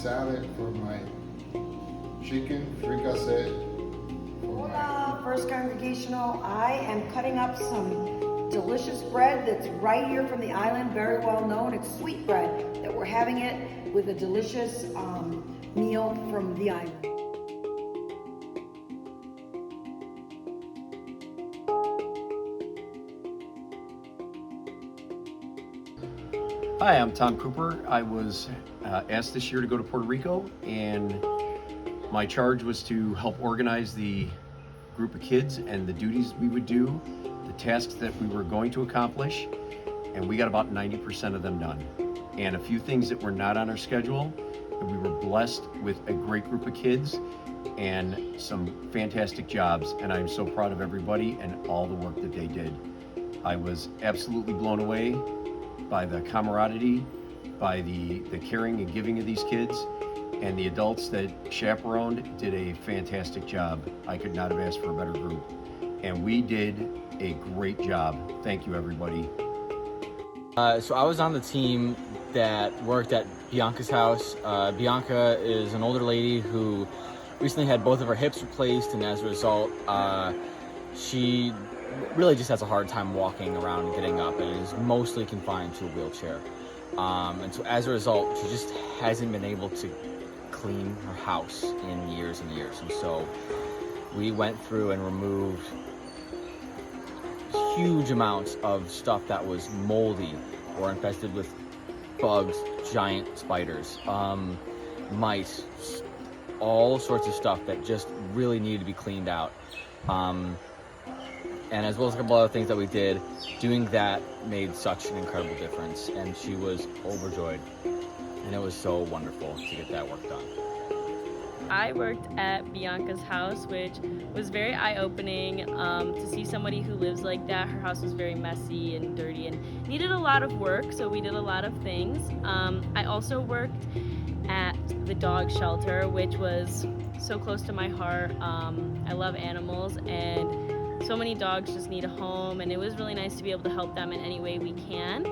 salad for my chicken, fricassee. Hola, First Congregational. I am cutting up some delicious bread that's right here from the island, very well known. It's sweet bread that we're having it with a delicious meal from the island. Hi, I'm Tom Cooper. I was asked this year to go to Puerto Rico, and my charge was to help organize the group of kids and the duties we would do, the tasks that we were going to accomplish, and we got about 90% of them done. And a few things that were not on our schedule, but we were blessed with a great group of kids and some fantastic jobs, and I'm so proud of everybody and all the work that they did. I was absolutely blown away by the camaraderie, by the caring and giving of these kids, and the adults that chaperoned did a fantastic job. I could not have asked for a better group. And we did a great job. Thank you, everybody. So I was on the team that worked at Bianca's house. Bianca is an older lady who recently had both of her hips replaced, and as a result, she really just has a hard time walking around and getting up, and is mostly confined to a wheelchair. And so as a result, she just hasn't been able to clean her house in years and years. And so we went through and removed huge amounts of stuff that was moldy or infested with bugs, giant spiders, mice, all sorts of stuff that just really needed to be cleaned out. And as well as a couple other things that we did, doing that made such an incredible difference, and she was overjoyed, and it was so wonderful to get that work done. I worked at Bianca's house, which was very eye-opening to see somebody who lives like that. Her house was very messy and dirty and needed a lot of work, so we did a lot of things. I also worked at the dog shelter, which was so close to my heart. I love animals, and so many dogs just need a home, and it was really nice to be able to help them in any way we can.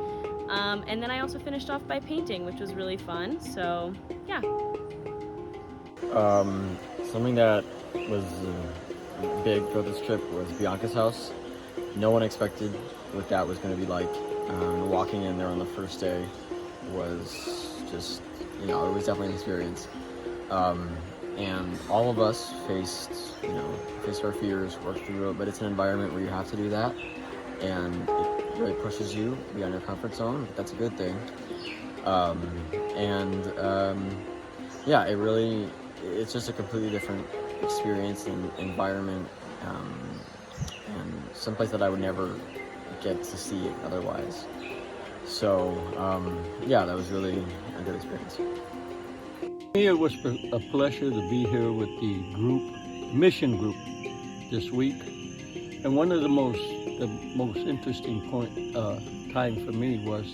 And then I also finished off by painting, which was really fun, so yeah. Something that was big for this trip was Bianca's house. No one expected what that was going to be like. Walking in there on the first day was just, it was definitely an experience. And all of us faced our fears, worked through it, but it's an environment where you have to do that, and it really pushes you beyond your comfort zone. That's a good thing. It's just a completely different experience and environment, and someplace that I would never get to see otherwise. So, that was really a good experience. It was a pleasure to be here with the mission group this week. And one of the most interesting time for me was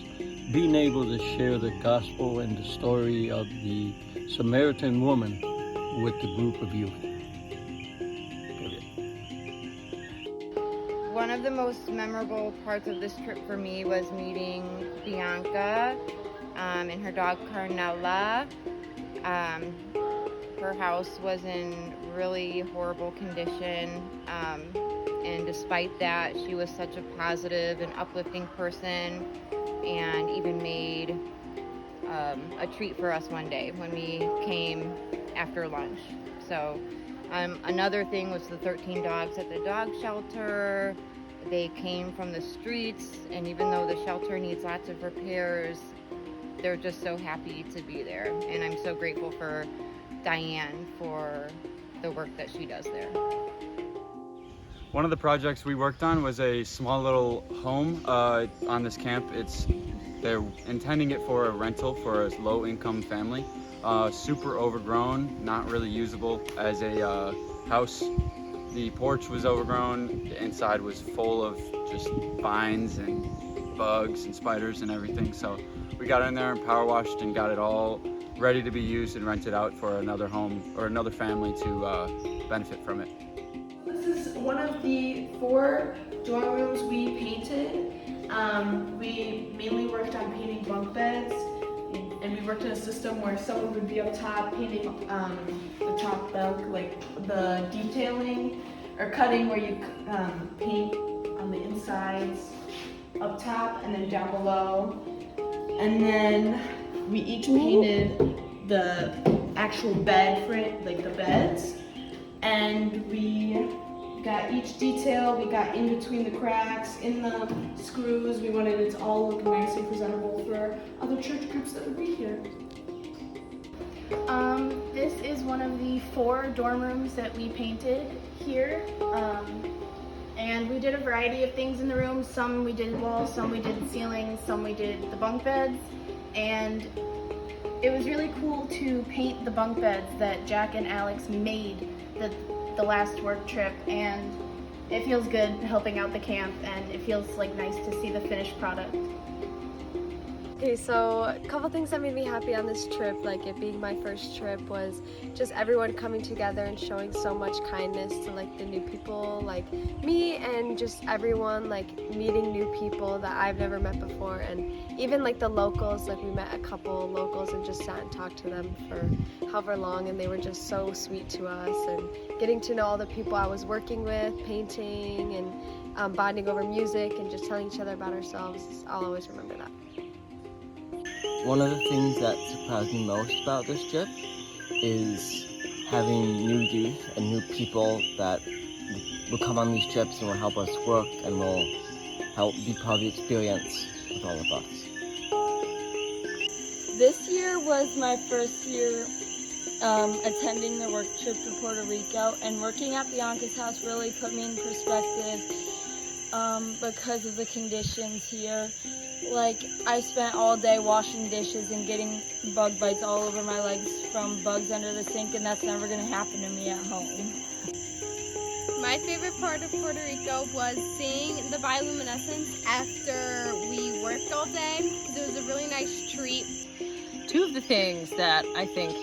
being able to share the gospel and the story of the Samaritan woman with the group of youth. One of the most memorable parts of this trip for me was meeting Bianca and her dog Granola. Her house was in really horrible condition, and despite that, she was such a positive and uplifting person, and even made a treat for us one day when we came after lunch. So another thing was the 13 dogs at the dog shelter. They came from the streets, and even though the shelter needs lots of repairs, they're just so happy to be there. And I'm so grateful for Diane for the work that she does there. One of the projects we worked on was a small little home on this camp. They're intending it for a rental for a low-income family. Super overgrown, not really usable as a house. The porch was overgrown, the inside was full of just vines and bugs and spiders and everything. So we got in there and power washed and got it all ready to be used and rented out for another home or another family to benefit from it. This is one of the 4 dorm rooms we painted. We mainly worked on painting bunk beds and and we worked in a system where someone would be up top painting the top bunk, like the detailing, or cutting where you paint on the insides up top and then down below. And then we each painted the actual bed frame, like the beds, and we got each detail, we got in between the cracks, in the screws. We wanted it to all look nice and presentable for other church groups that would be here. This is one of the 4 dorm rooms that we painted here. And we did a variety of things in the room. Some we did walls, some we did ceilings, some we did the bunk beds. And it was really cool to paint the bunk beds that Jack and Alex made the last work trip, and it feels good helping out the camp, and it feels like nice to see the finished product. Okay, so a couple things that made me happy on this trip, like it being my first trip, was just everyone coming together and showing so much kindness to like the new people like me, and just everyone like meeting new people that I've never met before, and even like the locals, like we met a couple locals and just sat and talked to them for however long, and they were just so sweet to us, and getting to know all the people I was working with, painting, and bonding over music and just telling each other about ourselves. I'll always remember that. One of the things that surprised me most about this trip is having new youth and new people that will come on these trips and will help us work and will help be part of the experience with all of us. This year was my first year attending the work trip to Puerto Rico, and working at Bianca's house really put me in perspective because of the conditions here. Like, I spent all day washing dishes and getting bug bites all over my legs from bugs under the sink, and that's never going to happen to me at home. My favorite part of Puerto Rico was seeing the bioluminescence after we worked all day, because it was a really nice treat. 2 of the things that I think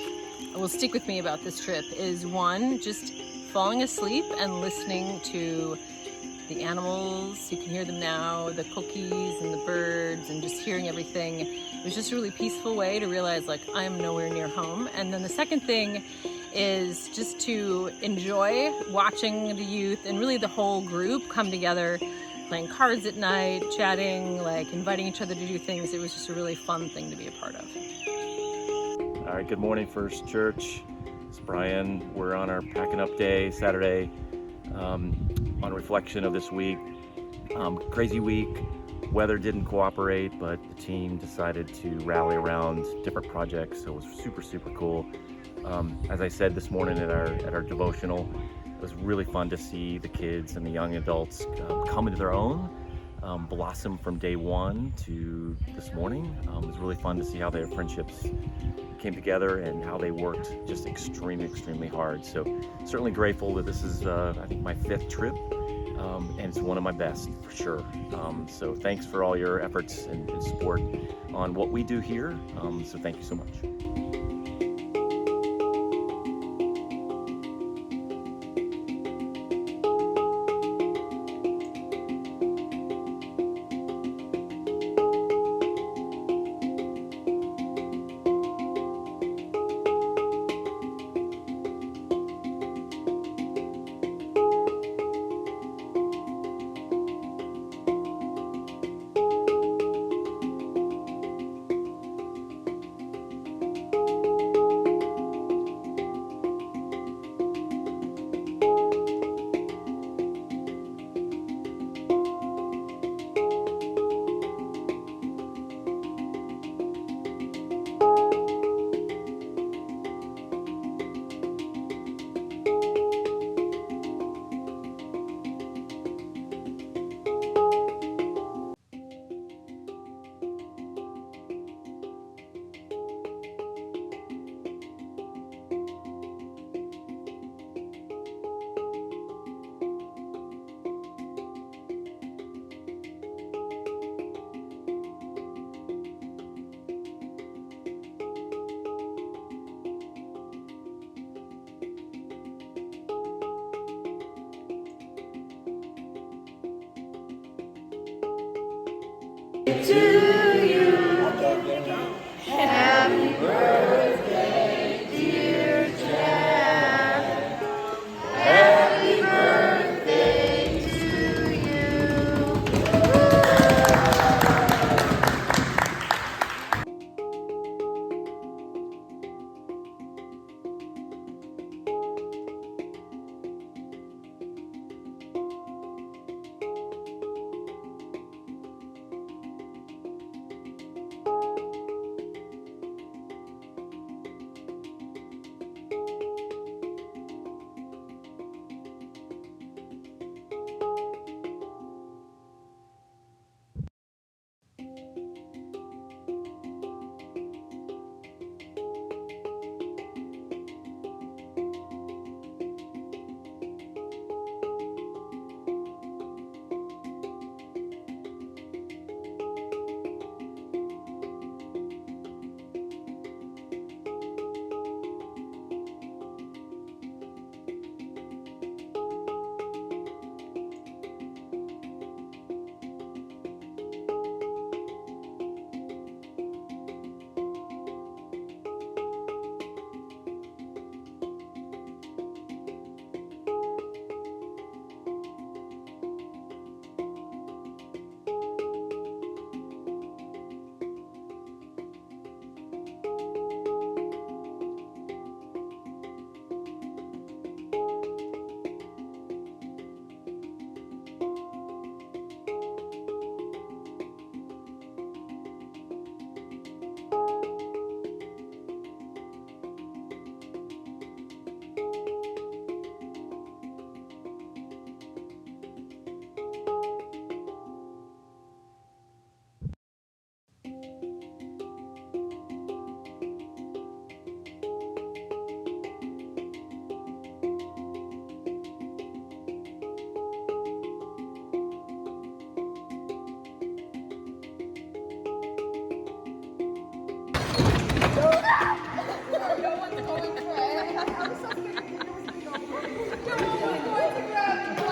will stick with me about this trip is 1, just falling asleep and listening to the animals. You can hear them now, the cookies and the birds, and just hearing everything. It was just a really peaceful way to realize like I am nowhere near home. And then the second thing is just to enjoy watching the youth and really the whole group come together, playing cards at night, chatting, like inviting each other to do things. It was just a really fun thing to be a part of. All right, good morning, First Church. It's Brian. We're on our packing up day, Saturday. On reflection of this week, crazy week, weather didn't cooperate, but the team decided to rally around different projects, so it was super cool. As I said this morning at our devotional, it was really fun to see the kids and the young adults come into their own, blossom from day 1 to this morning. It was really fun to see how their friendships came together and how they worked just extremely hard. So certainly grateful that this is, I think, my 5th trip, and it's one of my best for sure. So thanks for all your efforts and support on what we do here. So thank you so much.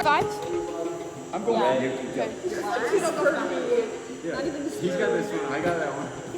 five? I'm going Yeah. with you. Okay. Yeah. He's got this one. I got that one.